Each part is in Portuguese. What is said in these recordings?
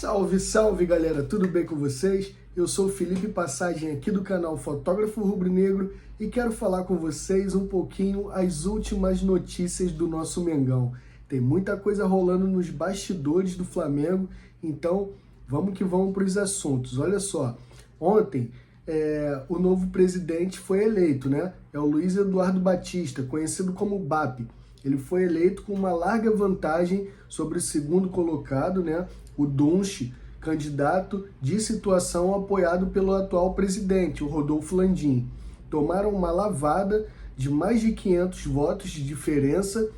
Salve, salve galera, tudo bem com vocês? Eu sou o Felipe Passagem aqui do canal Fotógrafo Rubro-Negro e quero falar com vocês um pouquinho as últimas notícias do nosso Mengão. Tem muita coisa rolando nos bastidores do Flamengo, então vamos que vamos para os assuntos. Olha só, ontem o novo presidente foi eleito, né? É o Luiz Eduardo Batista, conhecido como BAP. Ele foi eleito com uma larga vantagem sobre o segundo colocado, né? O Dunche, candidato de situação apoiado pelo atual presidente, o Rodolfo Landim. Tomaram uma lavada de mais de 500 votos de diferença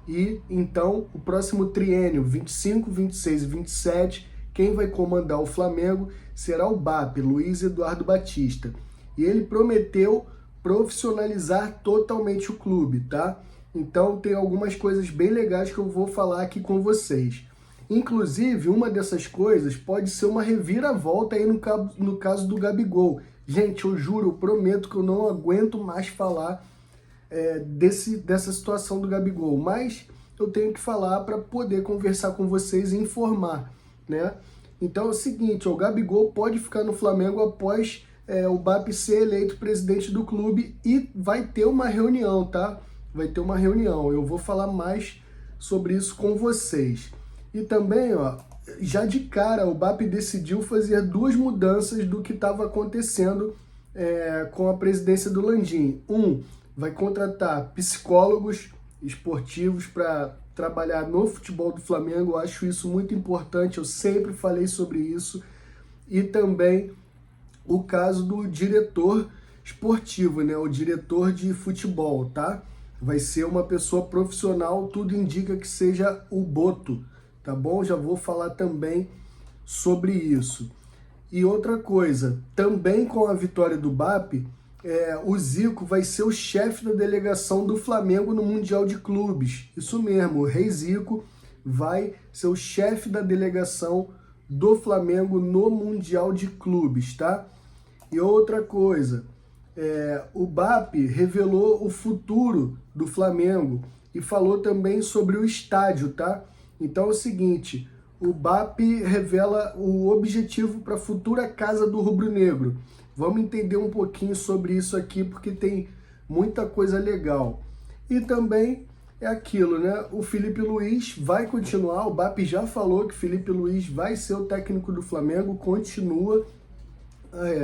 e então o próximo triênio, 25, 26 e 27, quem vai comandar o Flamengo será o BAP, Luiz Eduardo Batista. E ele prometeu profissionalizar totalmente o clube, tá? Então tem algumas coisas bem legais que eu vou falar aqui com vocês. Inclusive, uma dessas coisas pode ser uma reviravolta aí no caso do Gabigol. Gente, eu juro, eu prometo que eu não aguento mais falar dessa situação do Gabigol. Mas eu tenho que falar para poder conversar com vocês e informar, né? Então é o seguinte, o Gabigol pode ficar no Flamengo após o BAP ser eleito presidente do clube e vai ter uma reunião, tá? Vai ter uma reunião. Eu vou falar mais sobre isso com vocês. E também, ó, já de cara, o BAP decidiu fazer duas mudanças do que estava acontecendo com a presidência do Landim. Vai contratar psicólogos esportivos para trabalhar no futebol do Flamengo. Eu acho isso muito importante, eu sempre falei sobre isso. E também o caso do diretor esportivo, né? O diretor de futebol, tá? Vai ser uma pessoa profissional, tudo indica que seja o Boto, tá bom? Já vou falar também sobre isso. E outra coisa, também com a vitória do BAP, o Zico vai ser o chefe da delegação do Flamengo no Mundial de Clubes. Isso mesmo, o Rei Zico vai ser o chefe da delegação do Flamengo no Mundial de Clubes, tá? E outra coisa, o BAP revelou o futuro do Flamengo e falou também sobre o estádio, tá? Então é o seguinte, o BAP revela o objetivo para a futura Casa do Rubro Negro. Vamos entender um pouquinho sobre isso aqui, porque tem muita coisa legal. E também é aquilo, né? O Felipe Luiz vai continuar, o BAP já falou que o Felipe Luiz vai ser o técnico do Flamengo, continua.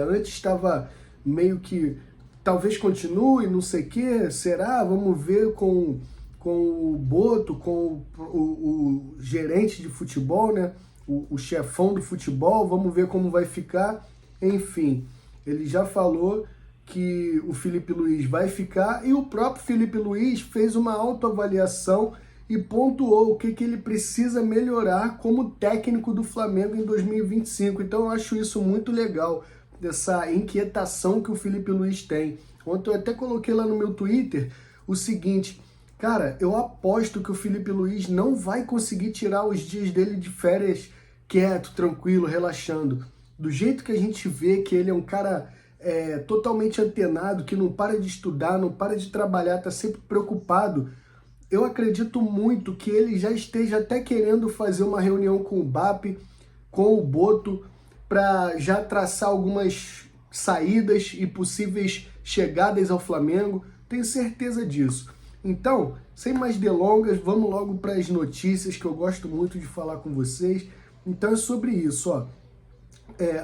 Antes estava meio que talvez continue, não sei o que, será? Vamos ver com o Boto, com o gerente de futebol, né? O chefão do futebol, vamos ver como vai ficar. Enfim, ele já falou que o Felipe Luiz vai ficar e o próprio Felipe Luiz fez uma autoavaliação e pontuou o que ele precisa melhorar como técnico do Flamengo em 2025. Então eu acho isso muito legal, dessa inquietação que o Felipe Luiz tem. Ontem eu até coloquei lá no meu Twitter o seguinte, cara, eu aposto que o Felipe Luiz não vai conseguir tirar os dias dele de férias quieto, tranquilo, relaxando. Do jeito que a gente vê que ele é um cara totalmente antenado, que não para de estudar, não para de trabalhar, está sempre preocupado, eu acredito muito que ele já esteja até querendo fazer uma reunião com o BAP, com o Boto, para já traçar algumas saídas e possíveis chegadas ao Flamengo. Tenho certeza disso. Então, sem mais delongas, vamos logo para as notícias que eu gosto muito de falar com vocês. Então é sobre isso, ó.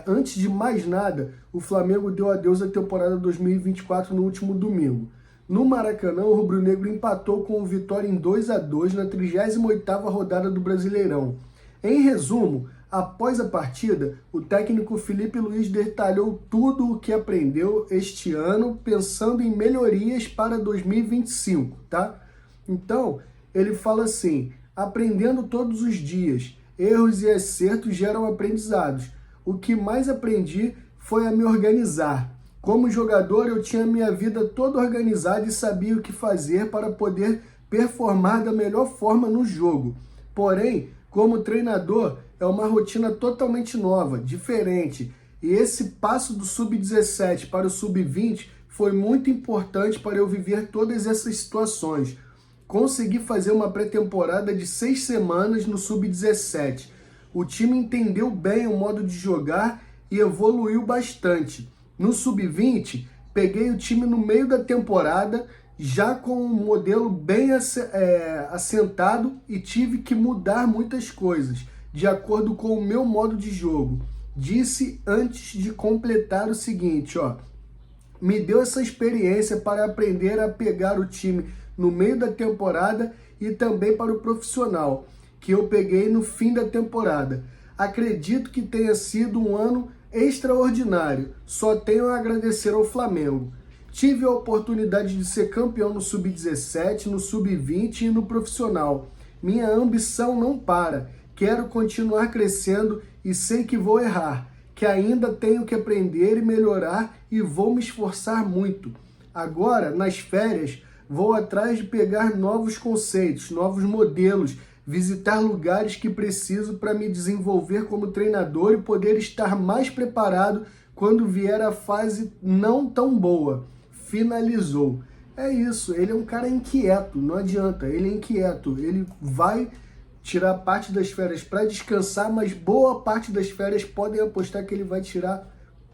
Antes de mais nada, o Flamengo deu adeus à temporada 2024 no último domingo. No Maracanã, o Rubro Negro empatou com o Vitória em 2-2 na 38ª rodada do Brasileirão. Em resumo, após a partida, o técnico Felipe Luiz detalhou tudo o que aprendeu este ano, pensando em melhorias para 2025, tá? Então, ele fala assim, aprendendo todos os dias, erros e acertos geram aprendizados. O que mais aprendi foi a me organizar. Como jogador, eu tinha minha vida toda organizada e sabia o que fazer para poder performar da melhor forma no jogo. Porém, como treinador, é uma rotina totalmente nova, diferente. E esse passo do sub-17 para o sub-20 foi muito importante para eu viver todas essas situações. Consegui fazer uma pré-temporada de 6 semanas no sub-17. O time entendeu bem o modo de jogar e evoluiu bastante. No Sub-20, peguei o time no meio da temporada, já com um modelo bem assentado e tive que mudar muitas coisas, de acordo com o meu modo de jogo. Disse antes de completar o seguinte, me deu essa experiência para aprender a pegar o time no meio da temporada e também para o profissional, que eu peguei no fim da temporada. Acredito que tenha sido um ano extraordinário, só tenho a agradecer ao Flamengo. Tive a oportunidade de ser campeão no Sub-17, no Sub-20 e no profissional. Minha ambição não para. Quero continuar crescendo e sei que vou errar, que ainda tenho que aprender e melhorar e vou me esforçar muito. Agora, nas férias, vou atrás de pegar novos conceitos, novos modelos, visitar lugares que preciso para me desenvolver como treinador e poder estar mais preparado quando vier a fase não tão boa. Finalizou. É isso, ele é um cara inquieto, não adianta, ele é inquieto, ele vai tirar parte das férias para descansar, mas boa parte das férias podem apostar que ele vai tirar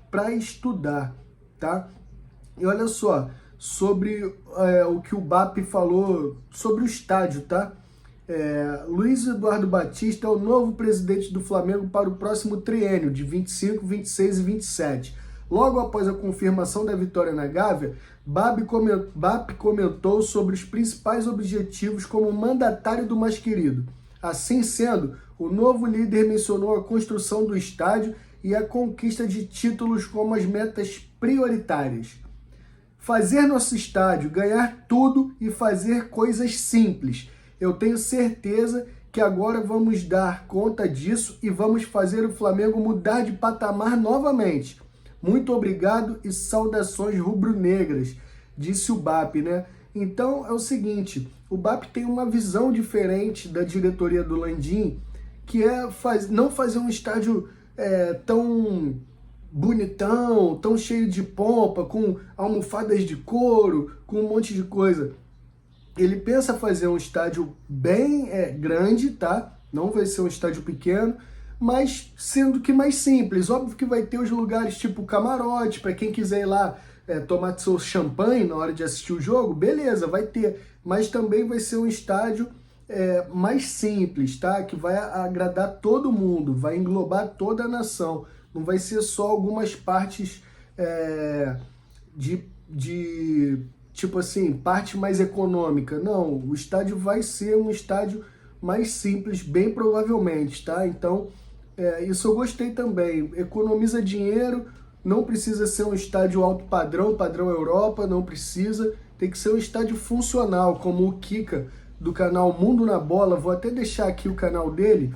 para estudar, tá? E olha só, sobre o que o BAP falou sobre o estádio, tá? Luiz Eduardo Batista é o novo presidente do Flamengo para o próximo triênio, de 25, 26 e 27. Logo após a confirmação da vitória na Gávea, BAP comentou sobre os principais objetivos como mandatário do mais querido. Assim sendo, o novo líder mencionou a construção do estádio e a conquista de títulos como as metas prioritárias. Fazer nosso estádio, ganhar tudo e fazer coisas simples. Eu tenho certeza que agora vamos dar conta disso e vamos fazer o Flamengo mudar de patamar novamente. Muito obrigado e saudações rubro-negras, disse o BAP, né? Então é o seguinte, o BAP tem uma visão diferente da diretoria do Landim, que é não fazer um estádio tão bonitão, tão cheio de pompa, com almofadas de couro, com um monte de coisa. Ele pensa fazer um estádio bem grande, tá? Não vai ser um estádio pequeno, mas sendo que mais simples. Óbvio que vai ter os lugares tipo camarote, para quem quiser ir lá tomar seu champanhe na hora de assistir o jogo, beleza, vai ter. Mas também vai ser um estádio mais simples, tá? Que vai agradar todo mundo, vai englobar toda a nação. Não vai ser só algumas partes tipo assim, parte mais econômica. Não, o estádio vai ser um estádio mais simples, bem provavelmente, tá? Então, isso eu gostei também. Economiza dinheiro, não precisa ser um estádio alto padrão, padrão Europa, não precisa. Tem que ser um estádio funcional, como o Kika, do canal Mundo na Bola. Vou até deixar aqui o canal dele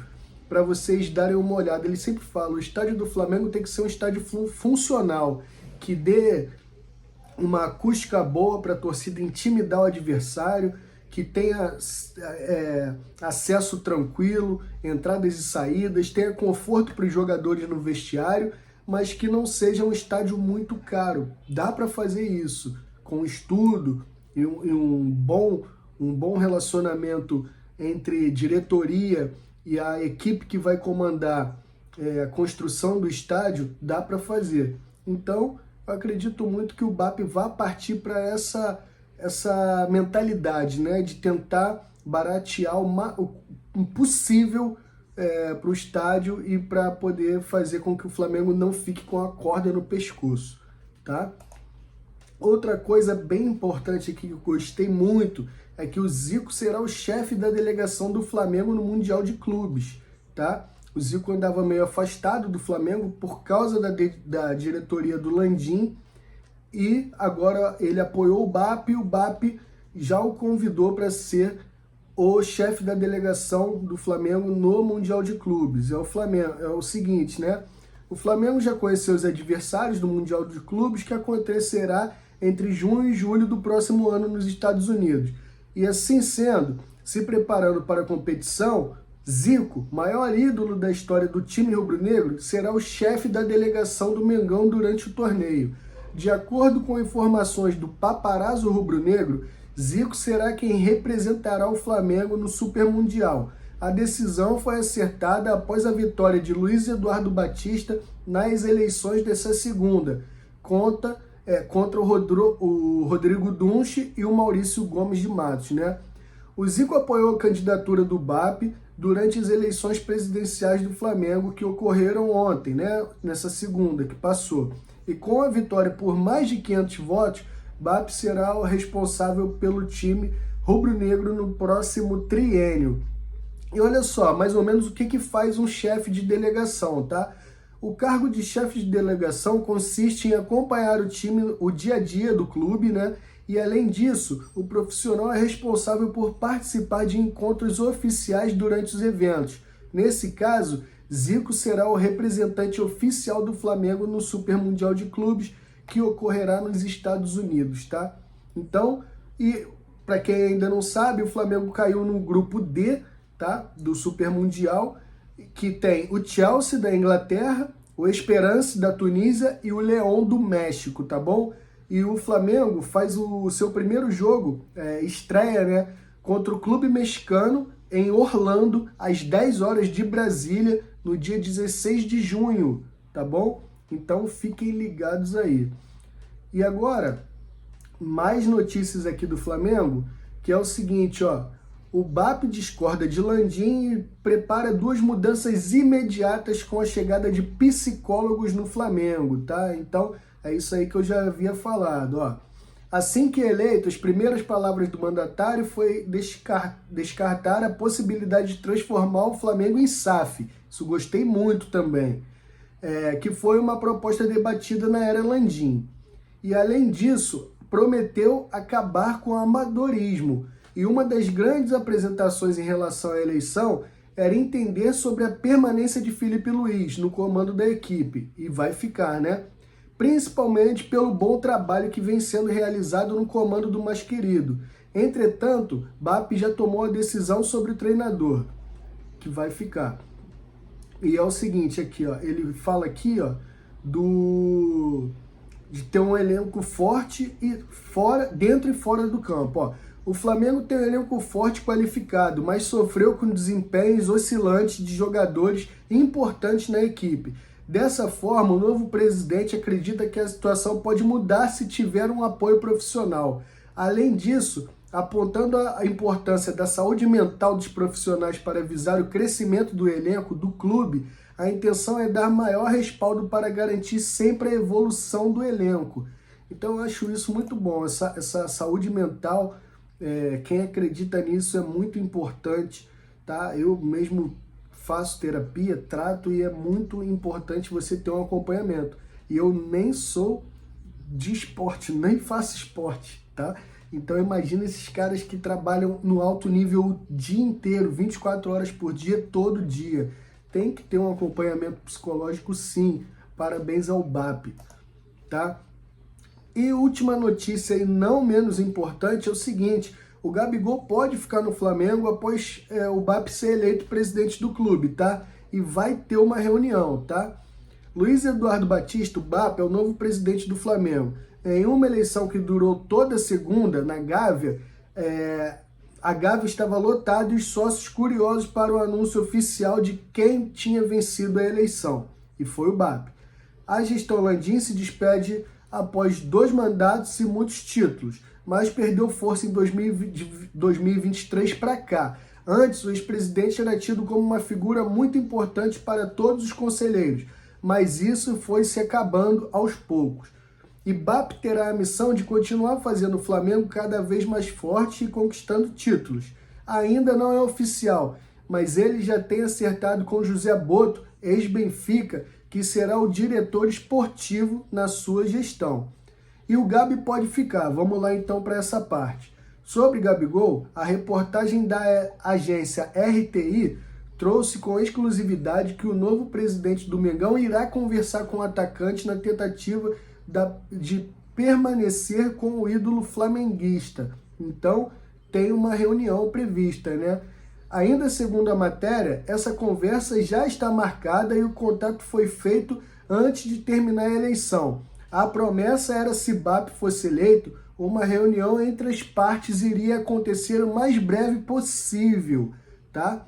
para vocês darem uma olhada. Ele sempre fala, o estádio do Flamengo tem que ser um estádio funcional, que dê uma acústica boa para a torcida intimidar o adversário, que tenha acesso tranquilo, entradas e saídas, tenha conforto para os jogadores no vestiário, mas que não seja um estádio muito caro. Dá para fazer isso com estudo e um bom relacionamento entre diretoria e a equipe que vai comandar a construção do estádio, dá para fazer. Então, eu acredito muito que o BAP vá partir para essa mentalidade, né, de tentar baratear o possível para o estádio e para poder fazer com que o Flamengo não fique com a corda no pescoço, tá? Outra coisa bem importante aqui que eu gostei muito é que o Zico será o chefe da delegação do Flamengo no Mundial de Clubes, tá? O Zico andava meio afastado do Flamengo por causa da diretoria do Landim e agora ele apoiou o BAP e o BAP já o convidou para ser o chefe da delegação do Flamengo no Mundial de Clubes. É o seguinte, né? O Flamengo já conheceu os adversários do Mundial de Clubes, que acontecerá entre junho e julho do próximo ano nos Estados Unidos. E assim sendo, se preparando para a competição, Zico, maior ídolo da história do time rubro-negro, será o chefe da delegação do Mengão durante o torneio. De acordo com informações do Paparazzo Rubro-Negro, Zico será quem representará o Flamengo no Super Mundial. A decisão foi acertada após a vitória de Luiz Eduardo Batista nas eleições dessa segunda, contra o Rodrigo Dunche e o Maurício Gomes de Matos, né? O Zico apoiou a candidatura do BAP durante as eleições presidenciais do Flamengo que ocorreram ontem, né? Nessa segunda que passou. E com a vitória por mais de 500 votos, BAP será o responsável pelo time rubro-negro no próximo triênio. E olha só, mais ou menos o que faz um chefe de delegação, tá? O cargo de chefe de delegação consiste em acompanhar o time, o dia a dia do clube, né? E além disso, o profissional é responsável por participar de encontros oficiais durante os eventos. Nesse caso, Zico será o representante oficial do Flamengo no Super Mundial de Clubes, que ocorrerá nos Estados Unidos, tá? Então, e para quem ainda não sabe, o Flamengo caiu no grupo D, tá? Do Super Mundial, que tem o Chelsea da Inglaterra, o Esperance da Tunísia e o León do México, tá bom? E o Flamengo faz o seu primeiro jogo, estreia, né, contra o Clube Mexicano em Orlando, às 10 horas de Brasília, no dia 16 de junho, tá bom? Então fiquem ligados aí. E agora, mais notícias aqui do Flamengo, que é o seguinte, ó. O BAP discorda de Landim e prepara 2 mudanças imediatas com a chegada de psicólogos no Flamengo, tá? Então, é isso aí que eu já havia falado, ó. Assim que eleito, as primeiras palavras do mandatário foi descartar a possibilidade de transformar o Flamengo em SAF. Isso gostei muito também. Que foi uma proposta debatida na era Landim. E, além disso, prometeu acabar com o amadorismo. E uma das grandes apresentações em relação à eleição era entender sobre a permanência de Felipe Luiz no comando da equipe. E vai ficar, né? Principalmente pelo bom trabalho que vem sendo realizado no comando do mais querido. Entretanto, BAP já tomou a decisão sobre o treinador, que vai ficar. E é o seguinte aqui, ó, ele fala aqui, ó, de ter um elenco forte dentro e fora do campo, ó. O Flamengo tem um elenco forte e qualificado, mas sofreu com desempenhos oscilantes de jogadores importantes na equipe. Dessa forma, o novo presidente acredita que a situação pode mudar se tiver um apoio profissional. Além disso, apontando a importância da saúde mental dos profissionais para visar o crescimento do elenco do clube, a intenção é dar maior respaldo para garantir sempre a evolução do elenco. Então eu acho isso muito bom, essa saúde mental. Quem acredita nisso é muito importante, tá? Eu mesmo faço terapia, trato, e é muito importante você ter um acompanhamento. E eu nem sou de esporte, nem faço esporte, tá? Então imagina esses caras que trabalham no alto nível o dia inteiro, 24 horas por dia, todo dia. Tem que ter um acompanhamento psicológico, sim. Parabéns ao BAP, tá? E última notícia, e não menos importante, é o seguinte: o Gabigol pode ficar no Flamengo após o BAP ser eleito presidente do clube, tá? E vai ter uma reunião, tá? Luiz Eduardo Batista, o BAP, é o novo presidente do Flamengo. Em uma eleição que durou toda segunda, na Gávea, a Gávea estava lotada e os sócios curiosos para o anúncio oficial de quem tinha vencido a eleição. E foi o BAP. A gestão Landim se despede após 2 mandatos e muitos títulos, mas perdeu força em 2023 para cá. Antes, o ex-presidente era tido como uma figura muito importante para todos os conselheiros, mas isso foi se acabando aos poucos. E BAP terá a missão de continuar fazendo o Flamengo cada vez mais forte e conquistando títulos. Ainda não é oficial, mas ele já tem acertado com José Boto, ex-Benfica, que será o diretor esportivo na sua gestão. E o Gabi pode ficar. Vamos lá então para essa parte. Sobre Gabigol, a reportagem da agência RTI trouxe com exclusividade que o novo presidente do Mengão irá conversar com o atacante na tentativa de permanecer com o ídolo flamenguista. Então, tem uma reunião prevista, né? Ainda segundo a matéria, essa conversa já está marcada e o contato foi feito antes de terminar a eleição. A promessa era, se BAP fosse eleito, uma reunião entre as partes iria acontecer o mais breve possível, tá?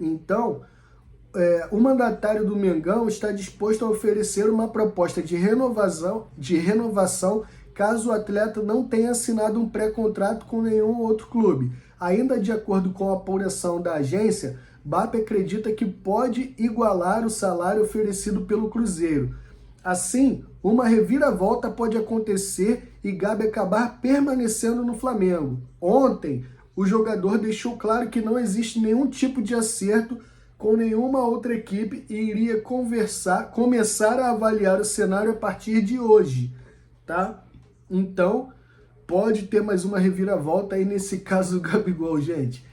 Então, o mandatário do Mengão está disposto a oferecer uma proposta de renovação caso o atleta não tenha assinado um pré-contrato com nenhum outro clube. Ainda de acordo com a apuração da agência, BAP acredita que pode igualar o salário oferecido pelo Cruzeiro. Assim, uma reviravolta pode acontecer e Gabi acabar permanecendo no Flamengo. Ontem, o jogador deixou claro que não existe nenhum tipo de acerto com nenhuma outra equipe e iria começar a avaliar o cenário a partir de hoje, tá? Então, pode ter mais uma reviravolta aí nesse caso do Gabigol, gente.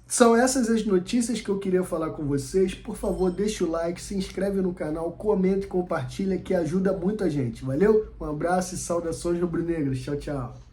São essas as notícias que eu queria falar com vocês. Por favor, deixa o like, se inscreve no canal, comente, compartilha, que ajuda muito a gente. Valeu? Um abraço e saudações rubro-negras. Tchau, tchau.